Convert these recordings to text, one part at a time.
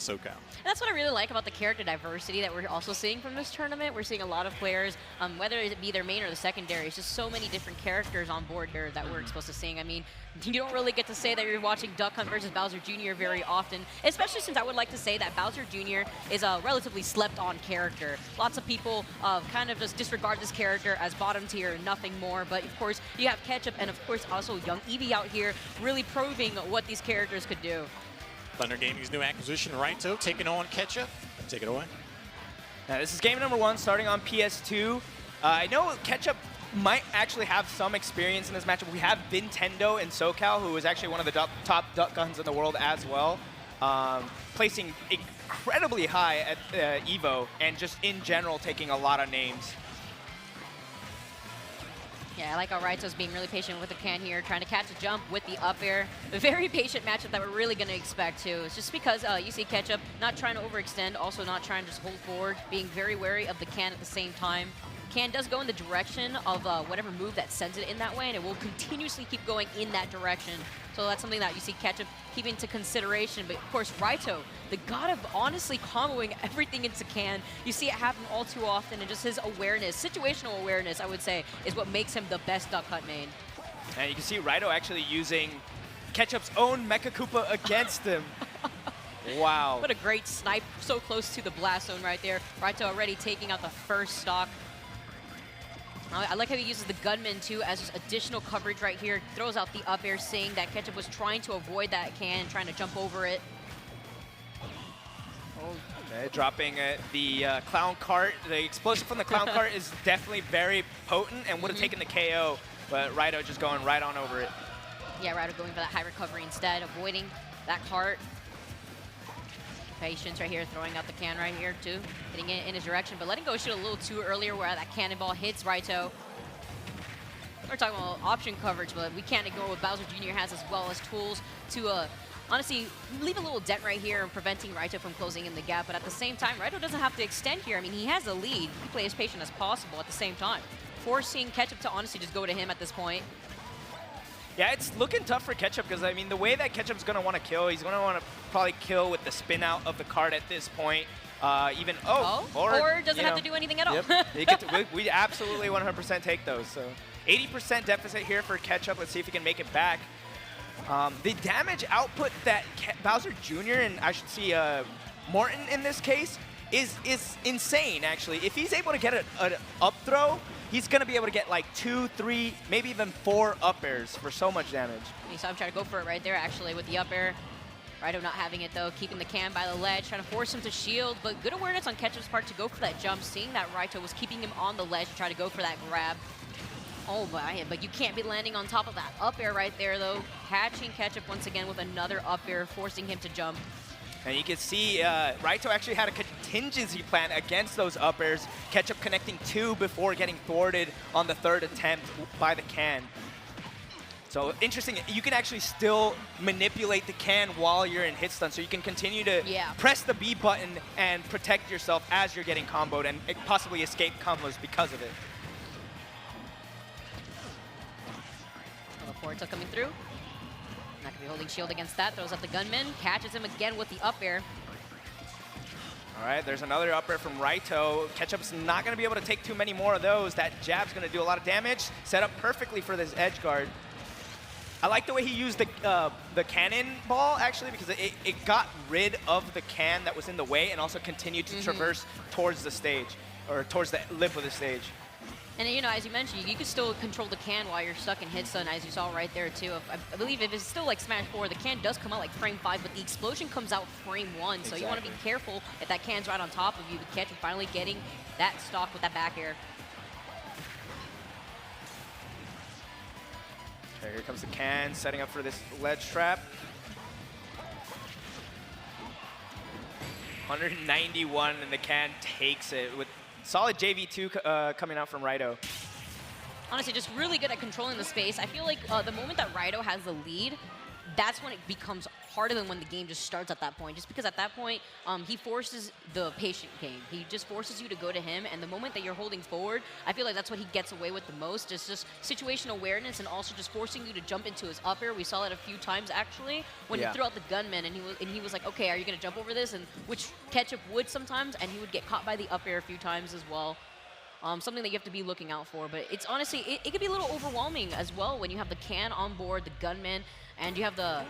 SoCal. And that's what I really like about the character diversity that we're also seeing from this tournament. We're seeing a lot of players, whether it be their main or the secondary, it's just so many different characters on board here that we're exposed to seeing. I mean, you don't really get to say that you're watching Duck Hunt versus Bowser Jr. very often, especially since I would like to say that Bowser Jr. is a relatively slept-on character. Lots of people kind of just disregard this character as bottom tier and nothing more, but of course, you have Ketchup and of course also young Eevee out here really proving what these characters could do. Thunder Gaming's new acquisition, Raito, taking on Ketchup. Take it away. Now, this is game number 1, starting on PS2. I know Ketchup might actually have some experience in this matchup. We have Nintendo in SoCal, who is actually one of the top duck guns in the world as well, placing incredibly high at EVO, and just in general taking a lot of names. Yeah, I like how Raito's being really patient with the can here, trying to catch a jump with the up air. A very patient matchup that we're really going to expect, too. It's just because you see Ketchup not trying to overextend, also not trying to just hold forward, being very wary of the can at the same time. Can does go in the direction of whatever move that sends it in that way, and it will continuously keep going in that direction. So that's something that you see Ketchup keep into consideration. But of course, Raito, the god of honestly comboing everything into can, you see it happen all too often, and just his awareness, situational awareness, I would say, is what makes him the best Duck Hunt main. And you can see Raito actually using Ketchup's own Mecha Koopa against him. Wow. What a great snipe, so close to the blast zone right there. Raito already taking out the first stock. I like how he uses the gunman too as just additional coverage right here. Throws out the up air, saying that Ketchup was trying to avoid that can, trying to jump over it. Okay, dropping the clown cart. The explosion from the clown cart is definitely very potent and would have taken the KO, but Raito just going right on over it. Yeah, Raito going for that high recovery instead, avoiding that cart. Patience right here, throwing out the can right here too, hitting it in his direction, but letting go shoot a little too earlier where that cannonball hits Raito. We're talking about option coverage, but we can't ignore what Bowser Jr. has as well as tools to honestly leave a little dent right here and preventing Raito from closing in the gap. But at the same time, Raito doesn't have to extend here. I mean, he has a lead. He plays as patient as possible at the same time, forcing Ketchup to honestly just go to him at this point. Yeah, it's looking tough for Ketchup because, I mean, the way that Ketchup's going to want to kill, he's going to want to probably kill with the spin out of the card at this point. Or doesn't have to do anything at all. Yep. We absolutely 100% take those. So 80% deficit here for Ketchup. Let's see if he can make it back. The damage output that Bowser Jr. and I should see Morton in this case is insane, actually. If he's able to get an up throw, he's going to be able to get like 2, 3, maybe even 4 up airs for so much damage. You saw him try to go for it right there, actually, with the up air. Raito not having it, though, keeping the can by the ledge, trying to force him to shield, but good awareness on Ketchup's part to go for that jump, seeing that Raito was keeping him on the ledge to try to go for that grab. Oh, but you can't be landing on top of that up air right there, though. Catching Ketchup once again with another up air, forcing him to jump. And you can see Raito actually had a contingency plan against those up airs. Ketchup connecting 2 before getting thwarted on the 3rd attempt by the can. So interesting, you can actually still manipulate the can while you're in hit stun, so you can continue to press the B button and protect yourself as you're getting comboed and possibly escape combos because of it. Forza coming through. Not going to be holding shield against that. Throws up the gunman. Catches him again with the up air. All right, there's another up air from Raito. Ketchup's not going to be able to take too many more of those. That jab's going to do a lot of damage. Set up perfectly for this edge guard. I like the way he used the cannonball, actually, because it got rid of the can that was in the way and also continued to traverse towards the stage, or towards the lip of the stage. And, you know, as you mentioned, you can still control the can while you're stuck in hit stun, as you saw right there, too. I believe if it's still like Smash 4, the can does come out like frame 5, but the explosion comes out frame 1. Exactly. So you want to be careful if that can's right on top of you. The catch and finally getting that stock with that back air. Okay, here comes the can, setting up for this ledge trap. 191, and the can takes it with solid JV2 coming out from Raito. Honestly, just really good at controlling the space. I feel like the moment that Raito has the lead, that's when it becomes harder than when the game just starts at that point. Just because at that point, he forces the patient game. He just forces you to go to him, and the moment that you're holding forward, I feel like that's what he gets away with the most. It's just situational awareness and also just forcing you to jump into his up air. We saw it a few times actually when he threw out the gunman, and he was like, okay, are you gonna jump over this? And which Ketchup would sometimes, and he would get caught by the up air a few times as well. Something that you have to be looking out for, but it's honestly, it can be a little overwhelming as well when you have the can on board, the gunman, and you have the,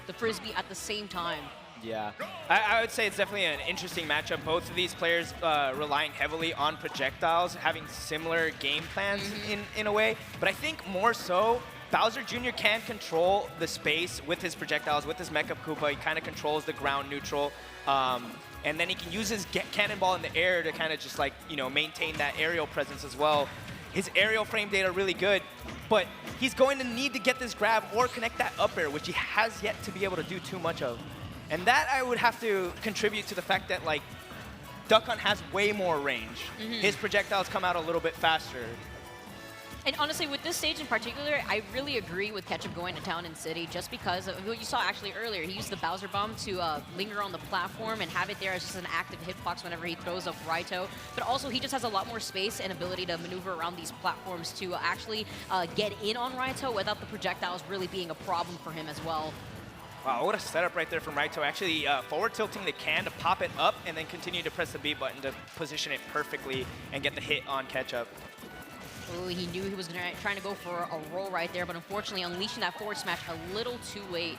the frisbee at the same time. Yeah, I would say it's definitely an interesting matchup. Both of these players relying heavily on projectiles, having similar game plans in a way, but I think more so, Bowser Jr. can control the space with his projectiles, with his Mecha Koopa. He kind of controls the ground neutral. And then he can use his cannonball in the air to kind of just like, maintain that aerial presence as well. His aerial frame data really good, but he's going to need to get this grab or connect that up air, which he has yet to be able to do too much of. And that I would have to contribute to the fact that like Duck Hunt has way more range. His projectiles come out a little bit faster. And honestly, with this stage in particular, I really agree with Ketchup going to Town and City just because of what you saw actually earlier. He used the Bowser Bomb to linger on the platform and have it there as just an active hitbox whenever he throws up Raito. But also, he just has a lot more space and ability to maneuver around these platforms to actually get in on Raito without the projectiles really being a problem for him as well. Wow, what a setup right there from Raito. Actually forward tilting the can to pop it up and then continue to press the B button to position it perfectly and get the hit on Ketchup. Ooh, he knew he was trying to go for a roll right there, but unfortunately unleashing that forward smash a little too late.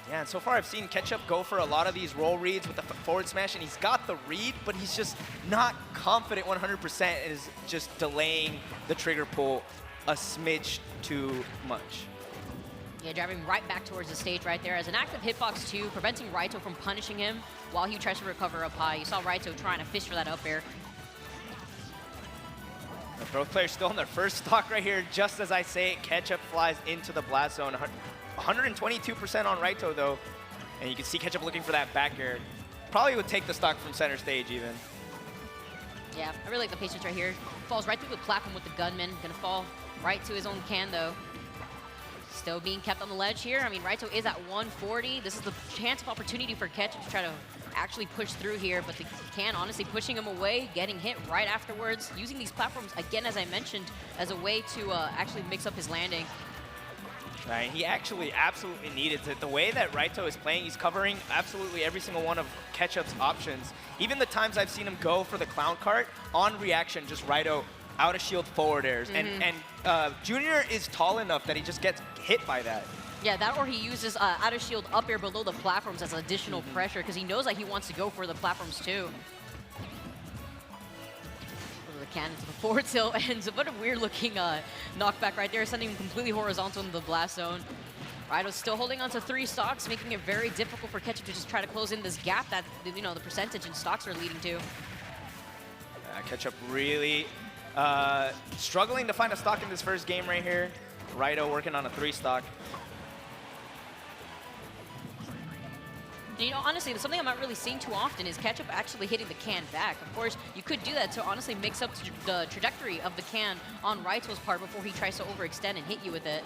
Yeah, and so far I've seen Ketchup go for a lot of these roll reads with the forward smash, and he's got the read, but he's just not confident 100% and is just delaying the trigger pull a smidge too much. Yeah, driving right back towards the stage right there as an active hitbox too, preventing Raito from punishing him while he tries to recover up high. You saw Raito trying to fish for that up air. Both players still in their first stock right here. Just as I say it, Ketchup flies into the blast zone. 122% on Raito though. And you can see Ketchup looking for that back air. Probably would take the stock from center stage even. Yeah, I really like the patience right here. Falls right through the platform with the gunman. Gonna fall right to his own can though. Still being kept on the ledge here. I mean, Raito is at 140. This is the chance of opportunity for Ketchup to try to actually push through here, but the can honestly pushing him away, getting hit right afterwards, using these platforms, again, as I mentioned, as a way to actually mix up his landing. Right, he actually absolutely needed it. The way that Raito is playing, he's covering absolutely every single one of Ketchup's options. Even the times I've seen him go for the clown cart, on reaction, just Raito out of shield forward airs. And Junior is tall enough that he just gets hit by that. Yeah, that or he uses out of shield up air below the platforms as additional pressure because he knows that he wants to go for the platforms too. The cannon to the forward tilt, and what a weird looking knockback right there, sending him completely horizontal into the blast zone. Raito's still holding on to 3 stocks, making it very difficult for Ketchup to just try to close in this gap that, the percentage in stocks are leading to. Ketchup really struggling to find a stock in this first game right here. Raito working on a 3 stock. Honestly, something I'm not really seeing too often is Ketchup actually hitting the can back. Of course, you could do that to honestly mix up the trajectory of the can on Raito's part before he tries to overextend and hit you with it.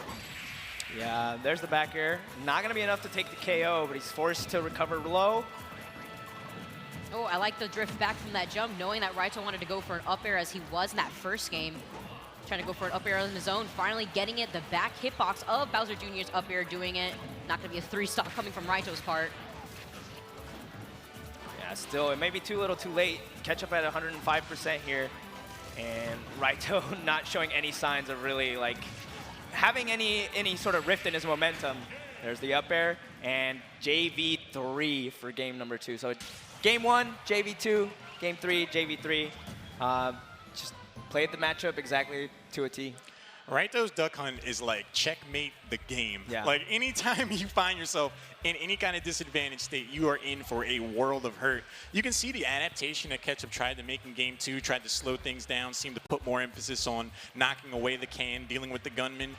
Yeah, there's the back air. Not going to be enough to take the KO, but he's forced to recover low. Oh, I like the drift back from that jump, knowing that Raito wanted to go for an up air as he was in that first game. Trying to go for an up air on his own, finally getting it. The back hitbox of Bowser Jr.'s up air doing it. Not going to be a 3 stock coming from Raito's part. Yeah, still, it may be too little too late. Ketchup at 105% here. And Raito not showing any signs of really, like, having any sort of rift in his momentum. There's the up air, and JV3 for game number 2. So game 1, JV2, game 3, JV3. Just played the matchup exactly to a T. Raito's Duck Hunt is like checkmate the game. Yeah. Like anytime you find yourself in any kind of disadvantaged state, you are in for a world of hurt. You can see the adaptation that Ketchup tried to make in game 2, tried to slow things down, seemed to put more emphasis on knocking away the can, dealing with the gunman.